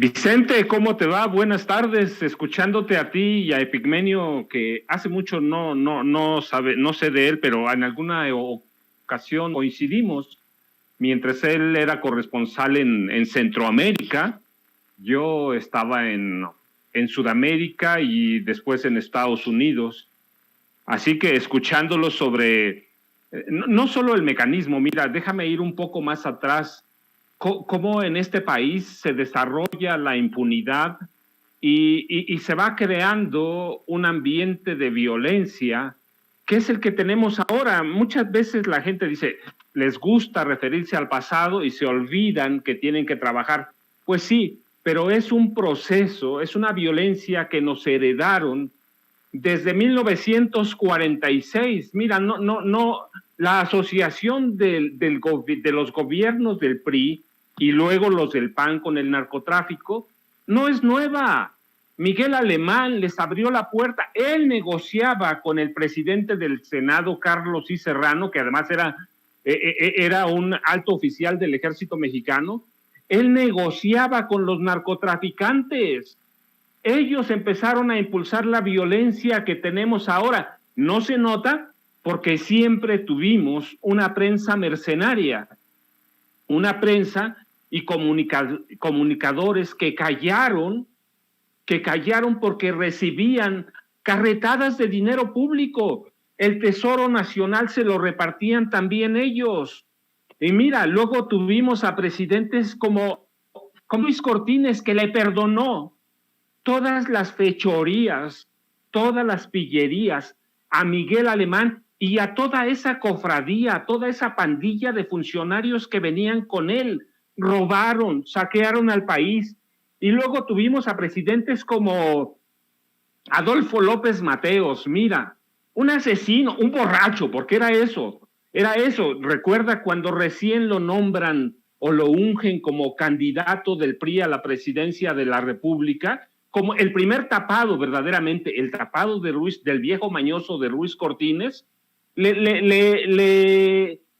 Vicente, ¿cómo te va? Buenas tardes, escuchándote a ti y a Epigmenio, que hace mucho no sé de él, pero en alguna ocasión coincidimos mientras él era corresponsal en Centroamérica. Yo estaba en Sudamérica y después en Estados Unidos. Así que escuchándolo sobre, no solo el mecanismo, mira, déjame ir un poco más atrás, cómo en este país se desarrolla la impunidad y se va creando un ambiente de violencia que es el que tenemos ahora. Muchas veces la gente dice, les gusta referirse al pasado y se olvidan que tienen que trabajar. Pues sí, pero es un proceso, es una violencia que nos heredaron desde 1946. Mira, la asociación de los gobiernos del PRI y luego los del PAN con el narcotráfico no es nueva. Miguel Alemán les abrió la puerta. Él negociaba con el presidente del Senado, Carlos I. Serrano, que además era un alto oficial del ejército mexicano. Él negociaba con los narcotraficantes. Ellos empezaron a impulsar la violencia que tenemos ahora. No se nota porque siempre tuvimos una prensa mercenaria, una prensa y comunicadores que callaron porque recibían carretadas de dinero público. El Tesoro Nacional se lo repartían también ellos. Y mira, luego tuvimos a presidentes como Luis Cortines, que le perdonó todas las fechorías, todas las pillerías a Miguel Alemán y a toda esa cofradía, a toda esa pandilla de funcionarios que venían con él. Robaron, saquearon al país. Y luego tuvimos a presidentes como Adolfo López Mateos, mira, un asesino, un borracho, porque era eso. Recuerda cuando recién lo nombran o lo ungen como candidato del PRI a la presidencia de la República, como el primer tapado, verdaderamente, el tapado del viejo mañoso de Ruiz Cortines.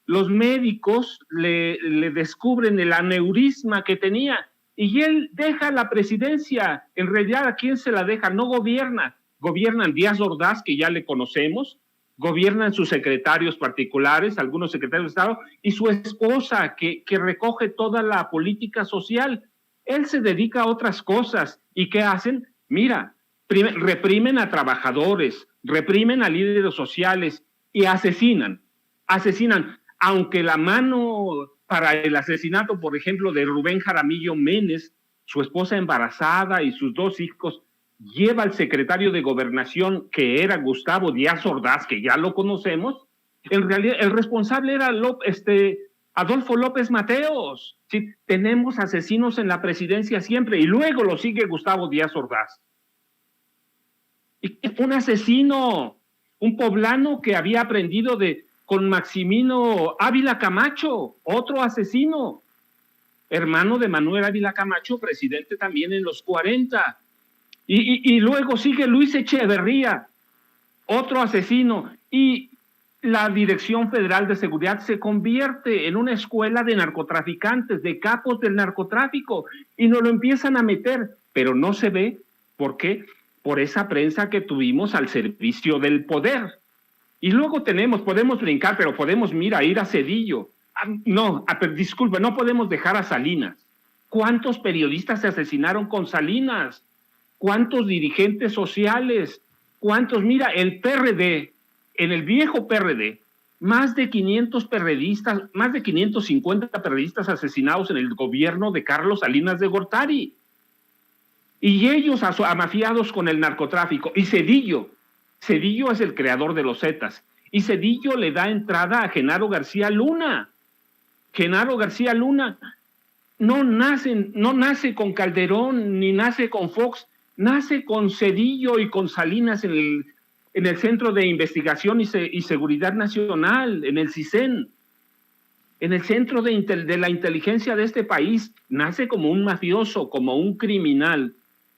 Los médicos le descubren el aneurisma que tenía y él deja la presidencia. En realidad, ¿a quién se la deja? No gobierna. Gobiernan Díaz Ordaz, que ya le conocemos, gobiernan sus secretarios particulares, algunos secretarios de Estado, y su esposa, que recoge toda la política social. Él se dedica a otras cosas. ¿Y qué hacen? Mira, reprimen a trabajadores, reprimen a líderes sociales y asesinan. Aunque la mano para el asesinato, por ejemplo, de Rubén Jaramillo Menes, su esposa embarazada y sus dos hijos, lleva al secretario de Gobernación, que era Gustavo Díaz Ordaz, que ya lo conocemos. En realidad, el responsable era Adolfo López Mateos. ¿Sí? Tenemos asesinos en la presidencia siempre, y luego lo sigue Gustavo Díaz Ordaz. Y un asesino, un poblano que había aprendido con Maximino Ávila Camacho, otro asesino, hermano de Manuel Ávila Camacho, presidente también en los 40. Y luego sigue Luis Echeverría, otro asesino, y la Dirección Federal de Seguridad se convierte en una escuela de narcotraficantes, de capos del narcotráfico, y nos lo empiezan a meter, pero no se ve. ¿Por qué? Por esa prensa que tuvimos al servicio del poder. Y luego podemos brincar, pero podemos, mira, ir a Zedillo. Disculpe, no podemos dejar a Salinas. ¿Cuántos periodistas se asesinaron con Salinas? ¿Cuántos dirigentes sociales? ¿Cuántos? Mira, el PRD, en el viejo PRD, más de 500 perredistas, más de 550 perredistas asesinados en el gobierno de Carlos Salinas de Gortari. Y ellos amafiados con el narcotráfico. Y Zedillo es el creador de los Zetas. Y Zedillo le da entrada a Genaro García Luna. Genaro García Luna no nace con Calderón, ni nace con Fox, nace con Zedillo y con Salinas en el Centro de Investigación y Seguridad Nacional, en el CISEN, en el centro de la inteligencia de este país. Nace como un mafioso, como un criminal,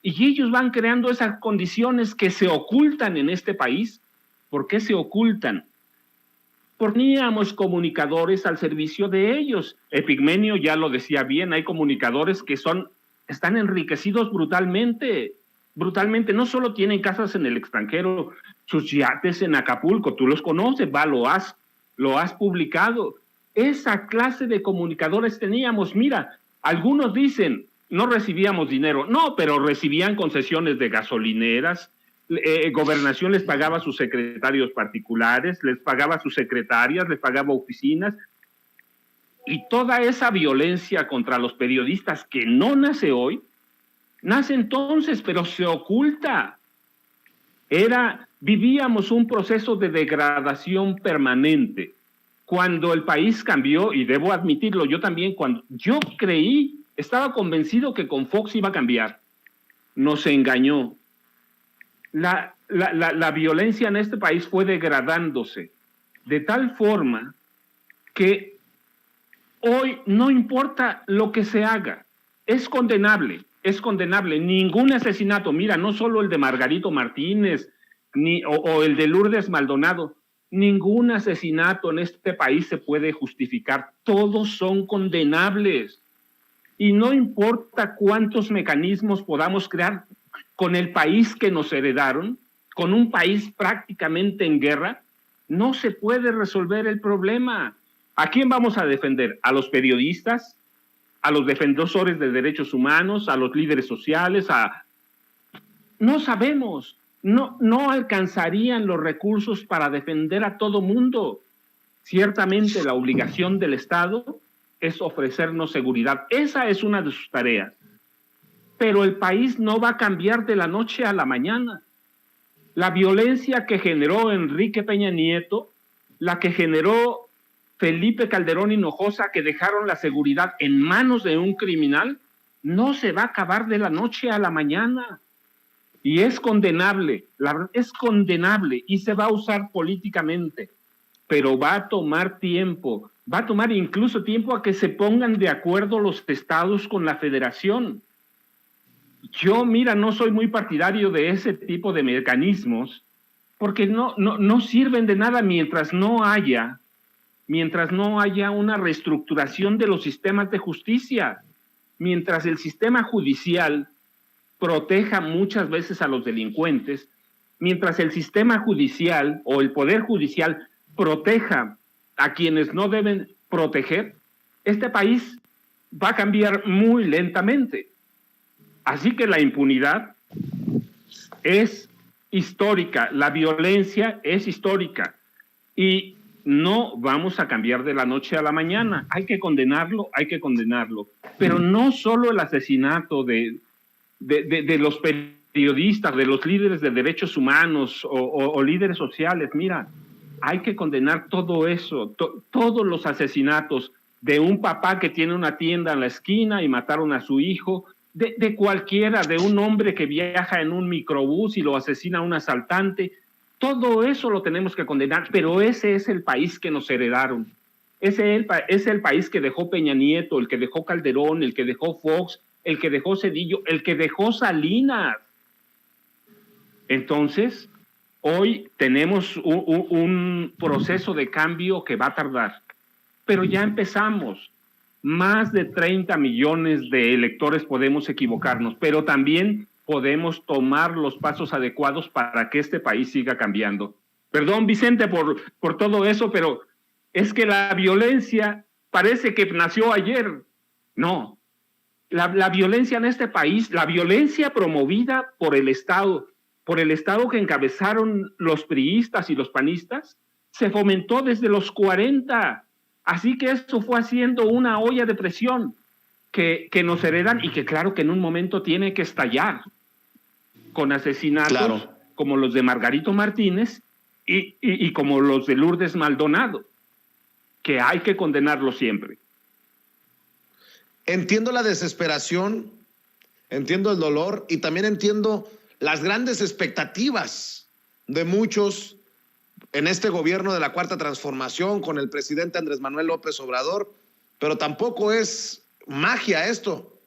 y ellos van creando esas condiciones que se ocultan en este país. ¿Por qué se ocultan? Poníamos comunicadores al servicio de ellos. Epigmenio ya lo decía bien, hay comunicadores que son están enriquecidos brutalmente, brutalmente. No solo tienen casas en el extranjero, sus yates en Acapulco, tú los conoces, lo has publicado. Esa clase de comunicadores teníamos. Mira, algunos dicen, no recibíamos dinero. No, pero recibían concesiones de gasolineras, Gobernación les pagaba a sus secretarios particulares, les pagaba a sus secretarias, les pagaba oficinas. Y toda esa violencia contra los periodistas que no nace hoy, nace entonces, pero se oculta. Vivíamos un proceso de degradación permanente. Cuando el país cambió, y debo admitirlo, yo también, cuando yo estaba convencido que con Fox iba a cambiar, nos engañó. La violencia en este país fue degradándose de tal forma que hoy no importa lo que se haga, es condenable. Ningún asesinato, mira, no solo el de Margarito Martínez o el de Lourdes Maldonado, ningún asesinato en este país se puede justificar, todos son condenables. Y no importa cuántos mecanismos podamos crear con el país que nos heredaron, con un país prácticamente en guerra, no se puede resolver el problema. ¿A quién vamos a defender? ¿A los periodistas? ¿A los defensores de derechos humanos? ¿A los líderes sociales? No sabemos. No alcanzarían los recursos para defender a todo mundo. Ciertamente la obligación del Estado es ofrecernos seguridad. Esa es una de sus tareas. Pero el país no va a cambiar de la noche a la mañana. La violencia que generó Enrique Peña Nieto, la que generó Felipe Calderón Hinojosa, que dejaron la seguridad en manos de un criminal, no se va a acabar de la noche a la mañana. Y es condenable, es condenable y se va a usar políticamente, pero va a tomar tiempo, va a tomar incluso tiempo a que se pongan de acuerdo los estados con la federación. Yo, mira, no soy muy partidario de ese tipo de mecanismos, porque no sirven de nada mientras no haya una reestructuración de los sistemas de justicia, mientras el sistema judicial proteja muchas veces a los delincuentes, mientras el sistema judicial o el poder judicial proteja a quienes no deben proteger, este país va a cambiar muy lentamente. Así que la impunidad es histórica, la violencia es histórica y no vamos a cambiar de la noche a la mañana. Hay que condenarlo, pero no solo el asesinato de los periodistas, de los líderes de derechos humanos o líderes sociales. Mira, hay que condenar todo eso, todos los asesinatos de un papá que tiene una tienda en la esquina y mataron a su hijo, de cualquiera, de un hombre que viaja en un microbús y lo asesina un asaltante. Todo eso lo tenemos que condenar, pero ese es el país que nos heredaron. Ese es el país que dejó Peña Nieto, el que dejó Calderón, el que dejó Fox, el que dejó Zedillo, el que dejó Salinas. Entonces, hoy tenemos un proceso de cambio que va a tardar, pero ya empezamos. Más de 30 millones de electores podemos equivocarnos, pero también podemos tomar los pasos adecuados para que este país siga cambiando. Perdón, Vicente, por todo eso, pero es que la violencia parece que nació ayer. No, la violencia en este país, la violencia promovida por el Estado que encabezaron los priistas y los panistas, se fomentó desde los 40. Así que eso fue haciendo una olla de presión que nos heredan y que claro que en un momento tiene que estallar con asesinatos como los de Margarito Martínez y como los de Lourdes Maldonado, que hay que condenarlo siempre. Entiendo la desesperación, entiendo el dolor y también entiendo las grandes expectativas de muchos en este gobierno de la Cuarta Transformación con el presidente Andrés Manuel López Obrador, pero tampoco es magia esto.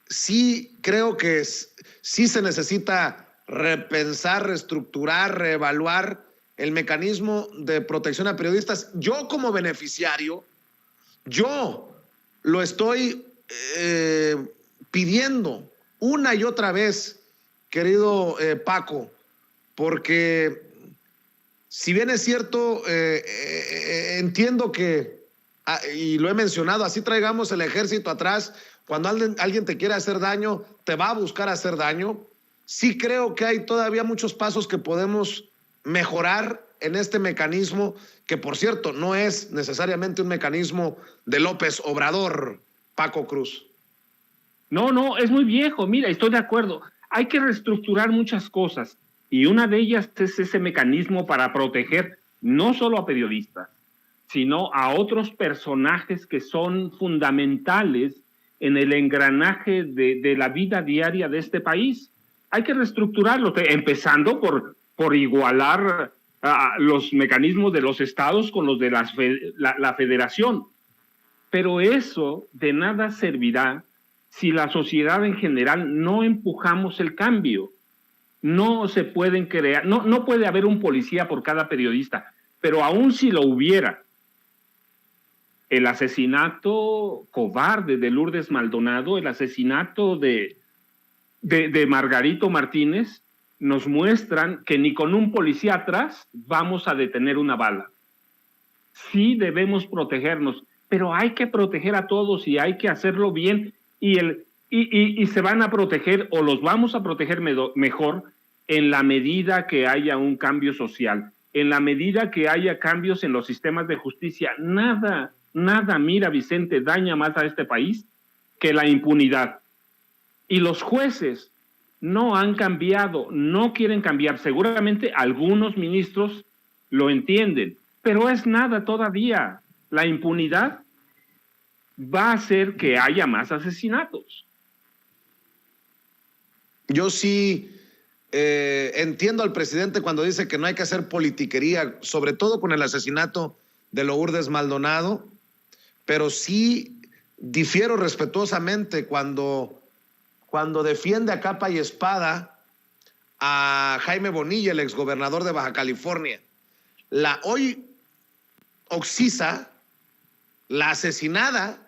Sí creo que sí se necesita repensar, reestructurar, reevaluar el mecanismo de protección a periodistas. Yo como beneficiario, yo lo estoy pidiendo una y otra vez, querido Paco, porque si bien es cierto, entiendo que, y lo he mencionado, así traigamos el ejército atrás, cuando alguien te quiere hacer daño, te va a buscar hacer daño. Sí creo que hay todavía muchos pasos que podemos mejorar en este mecanismo, que por cierto no es necesariamente un mecanismo de López Obrador, Paco Cruz. No, es muy viejo, mira, estoy de acuerdo. Hay que reestructurar muchas cosas y una de ellas es ese mecanismo para proteger no solo a periodistas, sino a otros personajes que son fundamentales en el engranaje de la vida diaria de este país. Hay que reestructurarlo, empezando por igualar los mecanismos de los estados con los de la federación. Pero eso de nada servirá si la sociedad en general no empujamos el cambio. No se pueden crear, no puede haber un policía por cada periodista, pero aún si lo hubiera, el asesinato cobarde de Lourdes Maldonado, el asesinato de Margarito Martínez, nos muestran que ni con un policía atrás vamos a detener una bala. Sí debemos protegernos, pero hay que proteger a todos y hay que hacerlo bien y se van a proteger o los vamos a proteger mejor en la medida que haya un cambio social, en la medida que haya cambios en los sistemas de justicia. Nada, mira, Vicente, daña más a este país que la impunidad. Y los jueces no han cambiado, no quieren cambiar. Seguramente algunos ministros lo entienden, pero es nada todavía. La impunidad va a hacer que haya más asesinatos. Yo sí entiendo al presidente cuando dice que no hay que hacer politiquería, sobre todo con el asesinato de Lourdes Maldonado, pero sí difiero respetuosamente cuando defiende a capa y espada a Jaime Bonilla, el exgobernador de Baja California. La hoy Oxisa, la asesinada,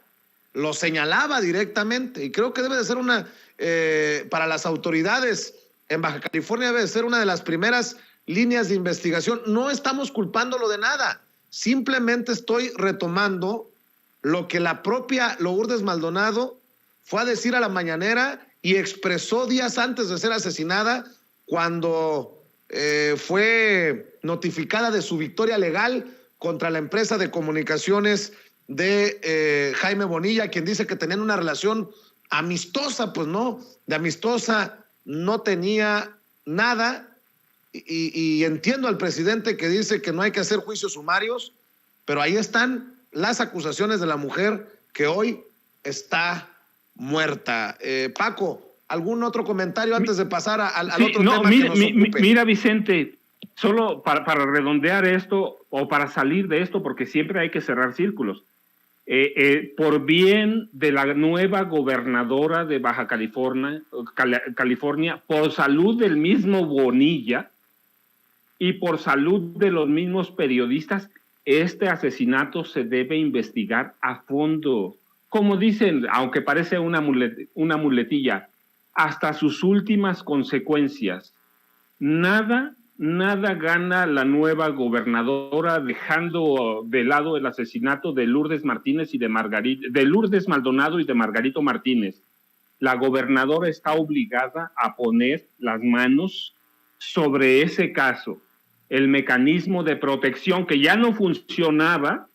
lo señalaba directamente y creo que debe de ser para las autoridades en Baja California debe de ser una de las primeras líneas de investigación. No estamos culpándolo de nada, simplemente estoy retomando lo que la propia Lourdes Maldonado fue a decir a la mañanera y expresó días antes de ser asesinada cuando fue notificada de su victoria legal contra la empresa de comunicaciones de Jaime Bonilla, quien dice que tenían una relación amistosa. Pues no, de amistosa no tenía nada, y entiendo al presidente que dice que no hay que hacer juicios sumarios, pero ahí están las acusaciones de la mujer que hoy está muerta. Paco, ¿algún otro comentario antes de pasar al otro tema que nos ocupe? Mira, Vicente, solo para redondear esto o para salir de esto, porque siempre hay que cerrar círculos. Por bien de la nueva gobernadora de Baja California, por salud del mismo Bonilla y por salud de los mismos periodistas, este asesinato se debe investigar a fondo. Como dicen, aunque parece una muletilla, hasta sus últimas consecuencias. Nada gana la nueva gobernadora dejando de lado el asesinato de Lourdes Martínez y de Lourdes Maldonado y de Margarito Martínez. La gobernadora está obligada a poner las manos sobre ese caso. El mecanismo de protección que ya no funcionaba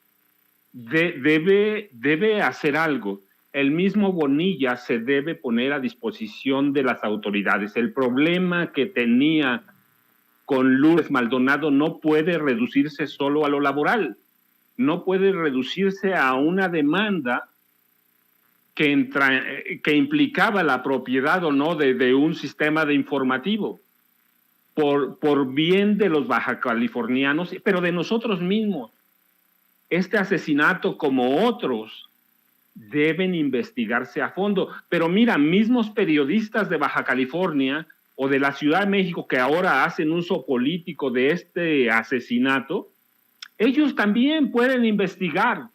debe hacer algo. El mismo Bonilla se debe poner a disposición de las autoridades. El problema que tenía con Lourdes Maldonado no puede reducirse solo a lo laboral, no puede reducirse a una demanda que implicaba la propiedad o no de un sistema de informativo, por bien de los bajacalifornianos, pero de nosotros mismos. Este asesinato, como otros, deben investigarse a fondo. Pero mira, mismos periodistas de Baja California o de la Ciudad de México que ahora hacen uso político de este asesinato, ellos también pueden investigar.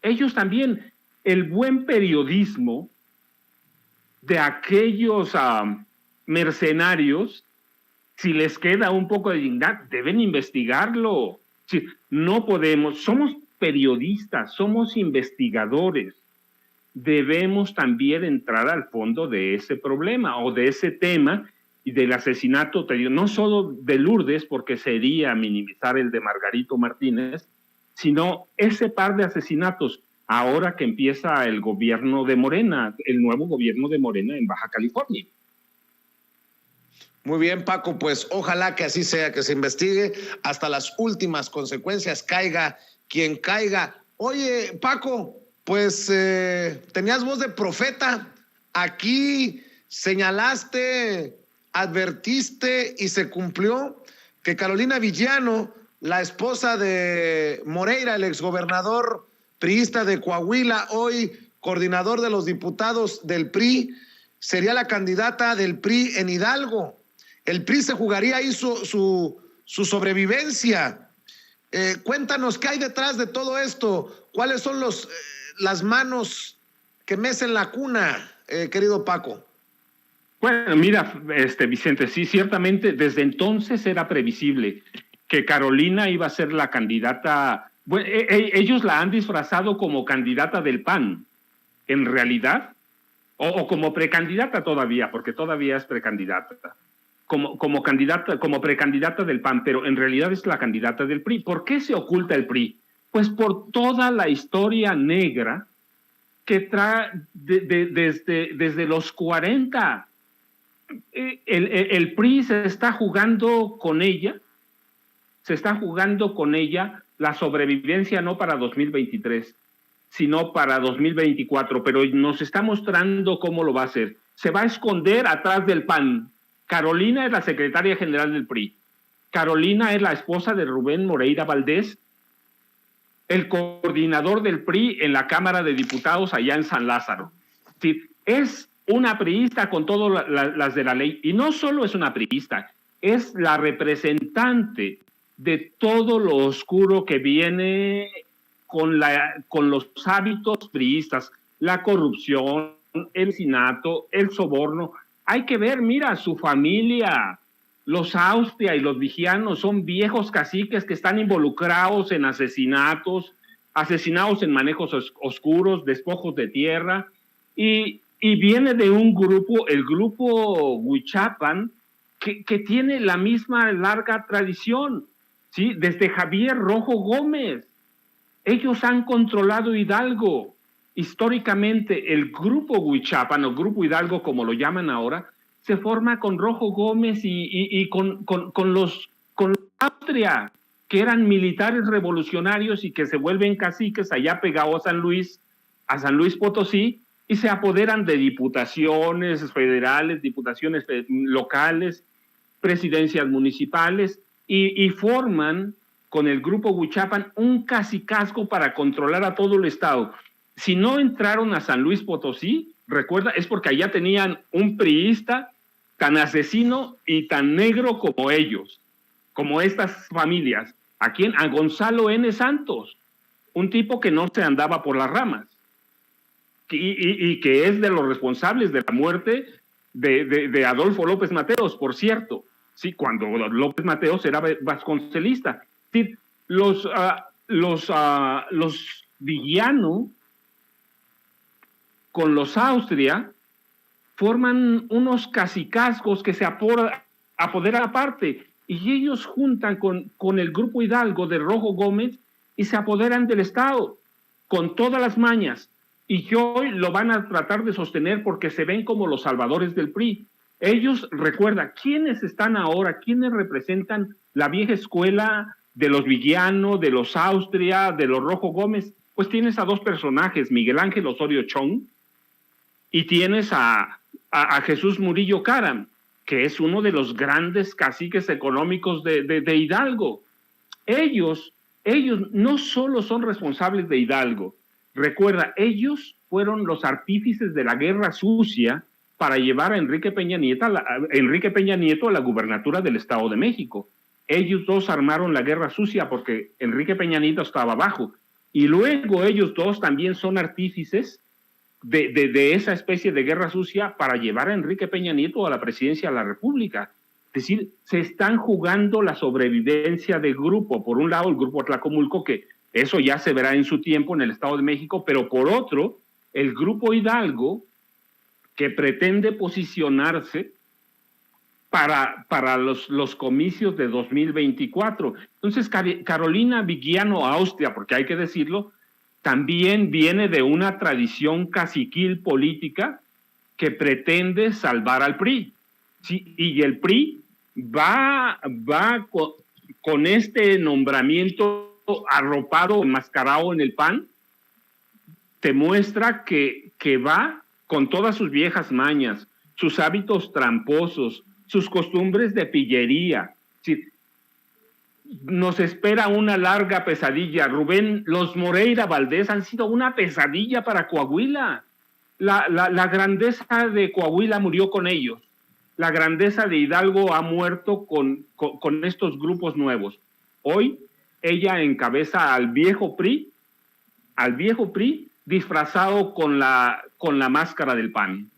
Ellos también. El buen periodismo de aquellos mercenarios, si les queda un poco de dignidad, deben investigarlo. Sí, no podemos, somos periodistas, somos investigadores. Debemos también entrar al fondo de ese problema o de ese tema y del asesinato, no solo de Lourdes, porque sería minimizar el de Margarito Martínez, sino ese par de asesinatos ahora que empieza el gobierno de Morena, el nuevo gobierno de Morena en Baja California. Muy bien, Paco, pues ojalá que así sea, que se investigue hasta las últimas consecuencias, caiga quien caiga. Oye, Paco, pues tenías voz de profeta. Aquí señalaste, advertiste y se cumplió que Carolina Villano, la esposa de Moreira, el exgobernador priista de Coahuila, hoy coordinador de los diputados del PRI, sería la candidata del PRI en Hidalgo. El PRI se jugaría ahí su sobrevivencia. Cuéntanos, ¿qué hay detrás de todo esto? ¿Cuáles son las manos que mecen la cuna, querido Paco? Bueno, mira, Vicente, sí, ciertamente desde entonces era previsible que Carolina iba a ser la candidata. Bueno, ellos la han disfrazado como candidata del PAN, en realidad, o como precandidata todavía, porque todavía es precandidata. Como candidata, como precandidata del PAN, pero en realidad es la candidata del PRI. ¿Por qué se oculta el PRI? Pues por toda la historia negra que trae desde los 40. El PRI se está jugando con ella la sobrevivencia no para 2023, sino para 2024, pero nos está mostrando cómo lo va a hacer. Se va a esconder atrás del PAN. Carolina es la secretaria general del PRI. Carolina es la esposa de Rubén Moreira Valdés, el coordinador del PRI en la Cámara de Diputados allá en San Lázaro. Sí, es una priista con todas las de la ley. Y no solo es una priista, es la representante de todo lo oscuro que viene con los hábitos priistas, la corrupción, el asesinato, el soborno. Hay que ver, mira, su familia, los Austria y los Vigianos son viejos caciques que están involucrados en asesinatos en manejos oscuros, despojos de tierra, y viene de un grupo, el grupo Huichapan, que tiene la misma larga tradición, ¿sí? Desde Javier Rojo Gómez. Ellos han controlado Hidalgo. Históricamente, el grupo Huichapan, o grupo Hidalgo, como lo llaman ahora, se forma con Rojo Gómez y con los Austria, que eran militares revolucionarios y que se vuelven caciques allá pegados a San Luis Potosí, y se apoderan de diputaciones federales, diputaciones locales, presidencias municipales, y forman con el grupo Huichapan un cacicazgo para controlar a todo el estado. Si no entraron a San Luis Potosí, recuerda, es porque allá tenían un priista tan asesino y tan negro como ellos, como estas familias. ¿A quién? A Gonzalo N. Santos, un tipo que no se andaba por las ramas y que es de los responsables de la muerte de Adolfo López Mateos, por cierto, sí, cuando López Mateos era vasconcelista. Sí, los Villano con los Austria forman unos cacicazgos que se apoderan aparte, y ellos juntan con el grupo Hidalgo de Rojo Gómez y se apoderan del Estado con todas las mañas, y hoy lo van a tratar de sostener porque se ven como los salvadores del PRI. Ellos, recuerda, ¿quiénes están ahora? ¿Quiénes representan la vieja escuela de los Villano, de los Austria, de los Rojo Gómez? Pues tienes a dos personajes, Miguel Ángel Osorio Chong, y tienes a Jesús Murillo Caram, que es uno de los grandes caciques económicos de Hidalgo. Ellos no solo son responsables de Hidalgo, recuerda, ellos fueron los artífices de la guerra sucia para llevar a Enrique Peña Nieto a la gubernatura del Estado de México. Ellos dos armaron la guerra sucia porque Enrique Peña Nieto estaba abajo. Y luego ellos dos también son artífices de esa especie de guerra sucia para llevar a Enrique Peña Nieto a la presidencia de la República. Es decir, se están jugando la sobrevivencia de grupo. Por un lado, el grupo Tlacomulco, que eso ya se verá en su tiempo en el Estado de México, pero por otro, el grupo Hidalgo, que pretende posicionarse para los comicios de 2024. Entonces, Carolina Viguiano Austria, porque hay que decirlo, también viene de una tradición caciquil política que pretende salvar al PRI. Sí, y el PRI va con este nombramiento arropado, enmascarado en el PAN, te muestra que va con todas sus viejas mañas, sus hábitos tramposos, sus costumbres de pillería. Sí, nos espera una larga pesadilla. Rubén, los Moreira Valdés han sido una pesadilla para Coahuila. La grandeza de Coahuila murió con ellos. La grandeza de Hidalgo ha muerto con estos grupos nuevos. Hoy ella encabeza al viejo PRI disfrazado con la máscara del PAN.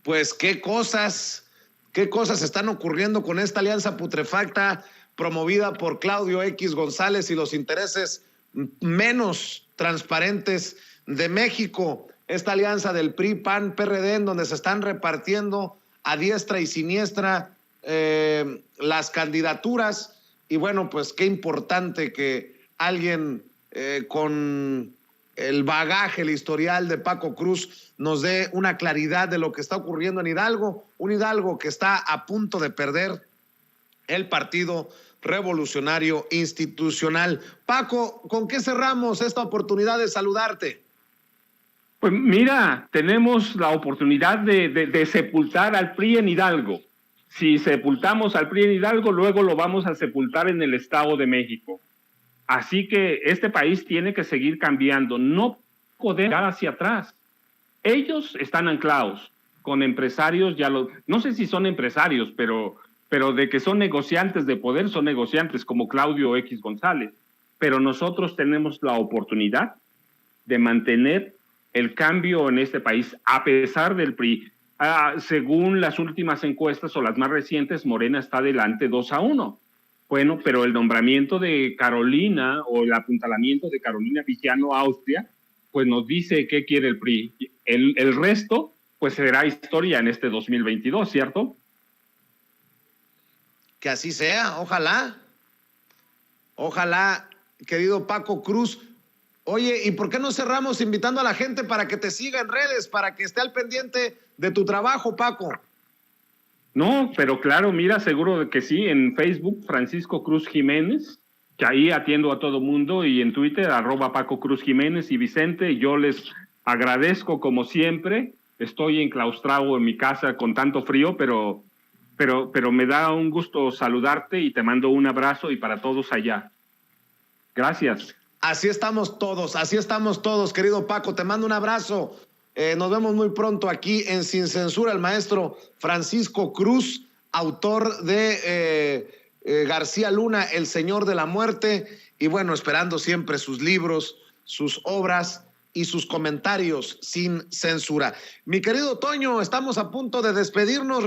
Pues qué cosas están ocurriendo con esta alianza putrefacta promovida por Claudio X González y los intereses menos transparentes de México. Esta alianza del PRI, PAN, PRD, en donde se están repartiendo a diestra y siniestra las candidaturas. Y bueno, pues qué importante que alguien con el bagaje, el historial de Paco Cruz nos dé una claridad de lo que está ocurriendo en Hidalgo, un Hidalgo que está a punto de perder el Partido Revolucionario Institucional. Paco, ¿con qué cerramos esta oportunidad de saludarte? Pues mira, tenemos la oportunidad de sepultar al PRI en Hidalgo. Si sepultamos al PRI en Hidalgo, luego lo vamos a sepultar en el Estado de México. Así que este país tiene que seguir cambiando, no podemos ir hacia atrás. Ellos están anclados con empresarios, no sé si son empresarios, pero de que son negociantes de poder, son negociantes como Claudio X González. Pero nosotros tenemos la oportunidad de mantener el cambio en este país, a pesar del PRI. Según las últimas encuestas o las más recientes, Morena está adelante 2-1. Bueno, pero el nombramiento de Carolina o el apuntalamiento de Carolina Viguiano Austria, pues nos dice qué quiere el PRI. El resto, pues será historia en este 2022, ¿cierto? Que así sea, ojalá. Ojalá, querido Paco Cruz. Oye, ¿y por qué no cerramos invitando a la gente para que te siga en redes, para que esté al pendiente de tu trabajo, Paco? No, pero claro, mira, seguro de que sí, en Facebook, Francisco Cruz Jiménez, que ahí atiendo a todo mundo, y en Twitter, @Paco Cruz Jiménez y Vicente. Yo les agradezco como siempre. Estoy enclaustrado en mi casa con tanto frío, pero me da un gusto saludarte y te mando un abrazo, y para todos allá. Gracias. Así estamos todos, querido Paco, te mando un abrazo. Nos vemos muy pronto aquí en Sin Censura. El maestro Francisco Cruz, autor de García Luna, El Señor de la Muerte, y bueno, esperando siempre sus libros, sus obras y sus comentarios sin censura. Mi querido Toño, estamos a punto de despedirnos.